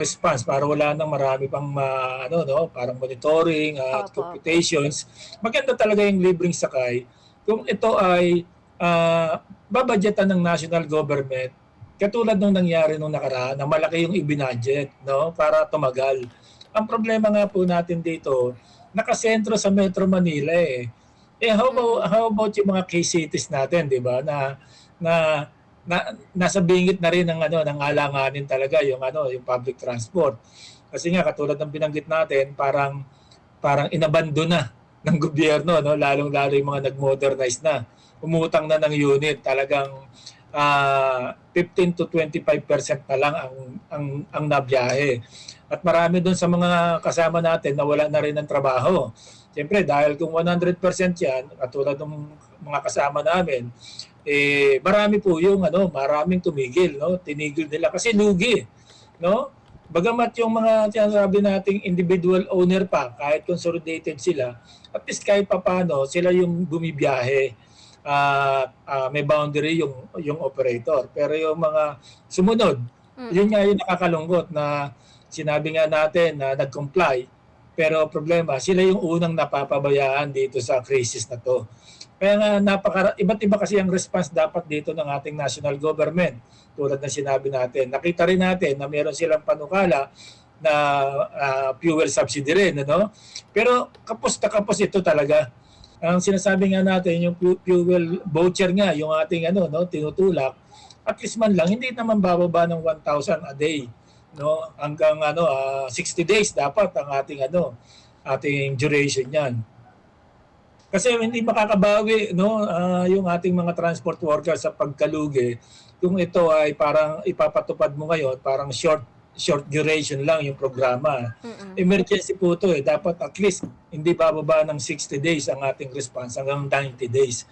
response para wala nang marami pang ano, no, parang monitoring at Opo, opo. computations. Maganda talaga yung libreng sakay kung ito ay babadgetan ng national government katulad nung nangyari nung nakaraan na malaki yung ibinudget, no, para tumagal. Ang problema nga po natin dito, nakasentro sa Metro Manila eh. Mm. How about yung mga key cities natin, 'di ba? Na nasa bingit na rin ng ano ng alanganin talaga yung ano yung public transport. Kasi nga katulad ng binanggit natin, parang inabandon na ng gobyerno, no, lalong-lalo yung mga nag-modernize na. Umutang na ng unit, talagang 15 to 25% na lang ang nabiyahe. At marami doon sa mga kasama natin na wala na rin ng trabaho. Siyempre, dahil kung 100% yan, katulad ng mga kasama namin, marami po yung maraming tumigil, no? Tinigil nila kasi lugi, no? Bagamat yung mga sinasabi nating individual owner pa, kahit consolidated sila, at least kahit papano sila yung bumibiyahe at may boundary yung operator. Pero yung mga sumunod, yun nga Mm. yung nakakalungkot na sinabi nga natin na nag-comply, pero problema, sila yung unang napapabayaan dito sa crisis na to. Kaya nga iba't iba kasi ang response dapat dito ng ating national government. Tulad ng sinabi natin, nakita rin natin na meron silang panukala na fuel subsidy rin, ano? Pero kapos na kapos ito talaga. Ang sinasabi nga natin, yung fuel voucher nga, yung ating tinutulak, at least man lang, hindi naman bababa ng 1,000 a day, no? Hanggang 60 days dapat ang ating duration niyan. Kasi hindi makakabawi, no, yung ating mga transport workers sa pagkalugi kung ito ay parang ipapatupad mo ngayon, parang short duration lang yung programa. Mm. Emergency po ito eh. Dapat at least hindi bababa ng 60 days ang ating response hanggang 90 days.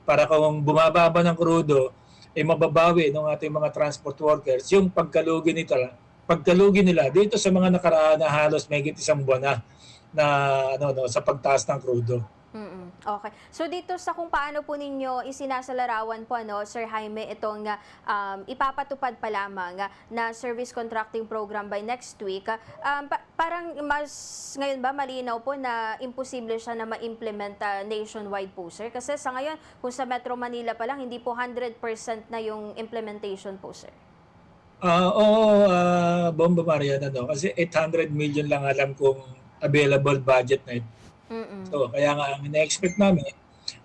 Para kung bumababa ng krudo, mababawi ng ating mga transport workers yung pagkalugi nila dito sa mga nakaraan na halos mahigit isang buwan na sa pagtaas ng krudo. Mm, okey. So dito sa kung paano po ninyo isinasalarawan po Sir Jaime, itong, ipapatupad pa lamang na service contracting program by next week, parang mas ngayon ba malinaw po na imposible siya na ma-implement, nationwide po sir? Kasi sa ngayon kung sa Metro Manila pa lang hindi po 100% na yung implementation po sir. Oo, Bomba Maria kasi 800 million lang alam kong available budget na ito. Mm. So, kaya nga ang ina-expect namin,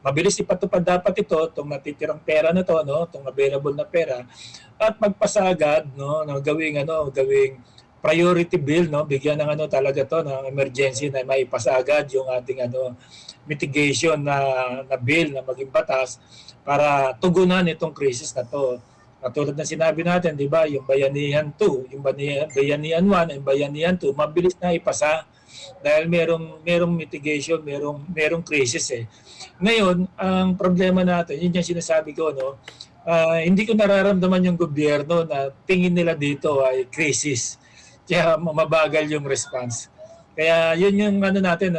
mabilis ipatupad dapat ito, itong natitirang pera na to, no, itong available na pera, at magpasagad, no, gawing priority bill, no, bigyan ng talaga to ng emergency na maipasagad yung ating mitigation na bill na maging batas para tugunan itong crisis na to. Katulad ng sinabi natin, di ba, yung Bayanihan 2, yung Bayanihan 1, and Bayanihan 2, mabilis na ipasa dahil merong mitigation, merong crisis eh. Ngayon, ang problema natin, yun yung sinasabi ko, no, hindi ko nararamdaman yung gobyerno na tingin nila dito ay crisis. Kaya mabagal yung response. Kaya yun yung natin,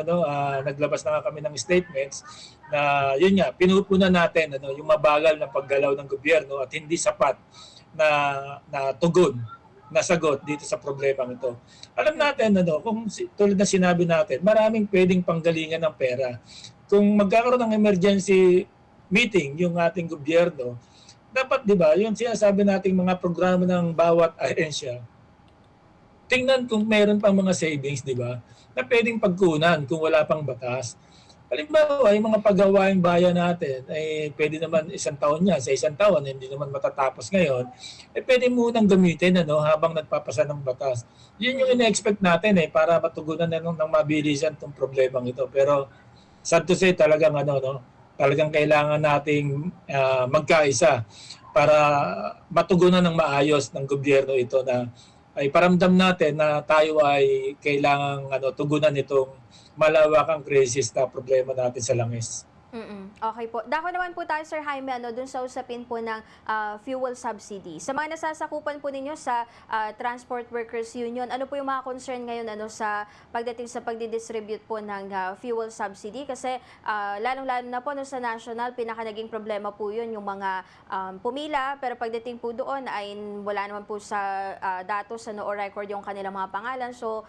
naglabas na nga kami ng statements na yun nga, pinupunan natin yung mabagal na paggalaw ng gobyerno at hindi sapat na tugon na sagot dito sa problema ito. Alam natin kung tulad na sinabi natin, maraming pwedeng panggalingan ng pera. Kung magkakaroon ng emergency meeting yung ating gobyerno, dapat 'di ba, yung sinasabi nating mga programa ng bawat ahensya, tingnan kung meron pang mga savings, 'di ba? Na pwedeng pagkunan kung wala pang batas. Halimbawa, yung mga paggawaing bayan natin, pwede naman isang taon niya. Sa isang taon, hindi naman matatapos ngayon. Pwede munang gamitin habang nagpapasa ng batas. Yun yung Mm. ina-expect natin para matugunan ng mabilisan itong problemang ito. Pero sad to say, talagang kailangan nating magkaisa para matugunan ng maayos ng gobyerno ito na ay paramdam natin na tayo ay kailangang tugunan itong malawakang krisis na problema natin sa langis. Okay po. Dako naman po tayo, Sir Jaime, dun sa usapin po ng fuel subsidy. Sa mga nasasakupan po ninyo sa Transport Workers Union, ano po yung mga concern ngayon sa pagdating sa pagdidistribute po ng fuel subsidy? Kasi lalong-lalo na po sa national, pinaka naging problema po yun, yung mga pumila, pero pagdating po doon ay wala naman po sa datos o record yung kanilang mga pangalan. So,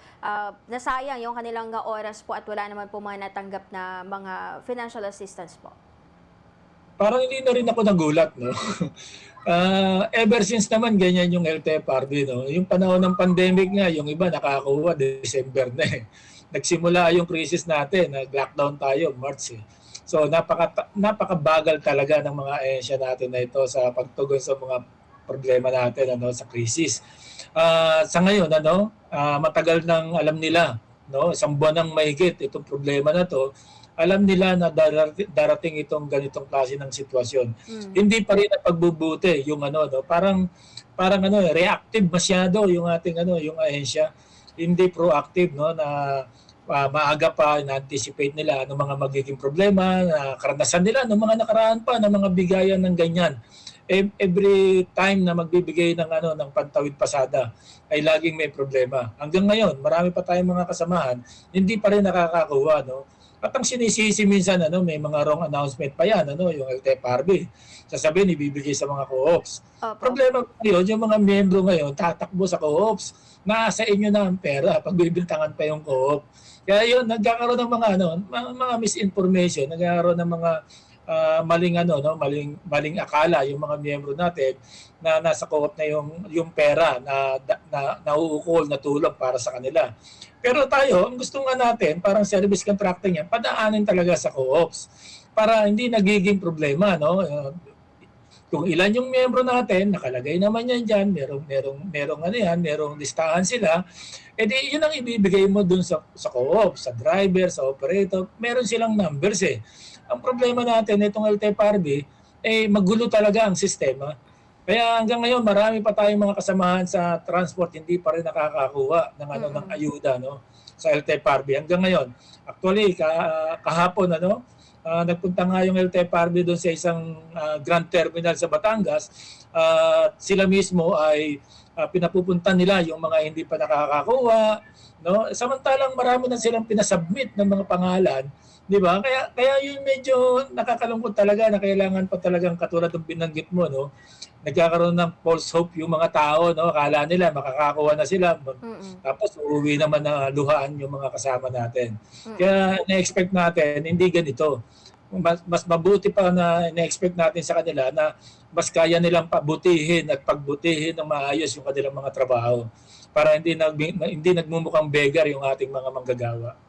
nasayang yung kanilang oras po at wala naman po mga natanggap na mga financial assistance po. Parang hindi na rin ako nagulat, no? Ever since naman ganyan yung LTFRB, no? Yung panahon ng pandemic nga, yung iba nakakuha December na eh. Nagsimula yung crisis natin, nag-lockdown tayo March eh. So napakabagal talaga ng mga ahensya natin na ito sa pagtugon sa mga problema natin sa crisis. Sa ngayon matagal nang alam nila, no? Isang buwan nang mahigit itong problema na to. Alam nila na darating itong ganitong klase ng sitwasyon. Hindi pa rin pagbubuti yung parang reactive masyado yung ating yung ahensya. Hindi proactive na maaga pa na-anticipate nila ano mga magiging problema, na karanasan nila ng mga nakaraan pa ng mga bigayan ng ganyan. Every time na magbibigay ng pantawid pasada ay laging may problema. Hanggang ngayon, marami pa tayong mga kasamahan, hindi pa rin nakakakuha, no? At ang sinisisi minsan, may mga wrong announcement pa yan, yung LTFRB. Sasabihin, ibibigay sa mga co-ops. Problema ngayon, yung mga miyembro ngayon, tatakbo sa co-ops. Nasa inyo na ang pera, pagbibintangan pa yung co-op. Kaya yun, nagkakaroon ng mga misinformation, nagkakaroon ng mga maling akala yung mga miyembro natin na nasa co-op na yung pera na nauukol na tulong para sa kanila. Pero tayo, ang gusto nga natin, parang service contracting yan, padaanin talaga sa co-ops para hindi nagiging problema, no? Kung ilan yung miyembro natin, nakalagay naman yan dyan, merong listahan sila, edi yun ang ibibigay mo dun sa co-op, sa driver, sa operator, meron silang numbers eh. Ang problema natin, itong LTFRB, magulo talaga ang sistema. Kaya hanggang ngayon, marami pa tayong mga kasamahan sa transport, hindi pa rin nakakakuha ng ayuda sa LTFRB. Hanggang ngayon, actually, kahapon, nagpunta nga yung LTFRB doon sa isang grand terminal sa Batangas. Sila mismo ay pinapupunta nila yung mga hindi pa nakakakuha. No? Samantalang marami na silang pinasubmit ng mga pangalan. Di ba? Kaya yun medyo nakakalungkot talaga na kailangan pa talagang katulad ng binanggit mo, no? Nagkakaroon ng false hope yung mga tao, no? Akala nila makakakuha na sila. Tapos uuwi naman na luhaan yung mga kasama natin. Kaya na-expect natin hindi ganito. Mas mabuti pa na na-expect natin sa kanila na mas kaya nilang pabutihin at pagbutihin ng maayos yung kanilang mga trabaho para hindi nagmumukhang beggar yung ating mga manggagawa.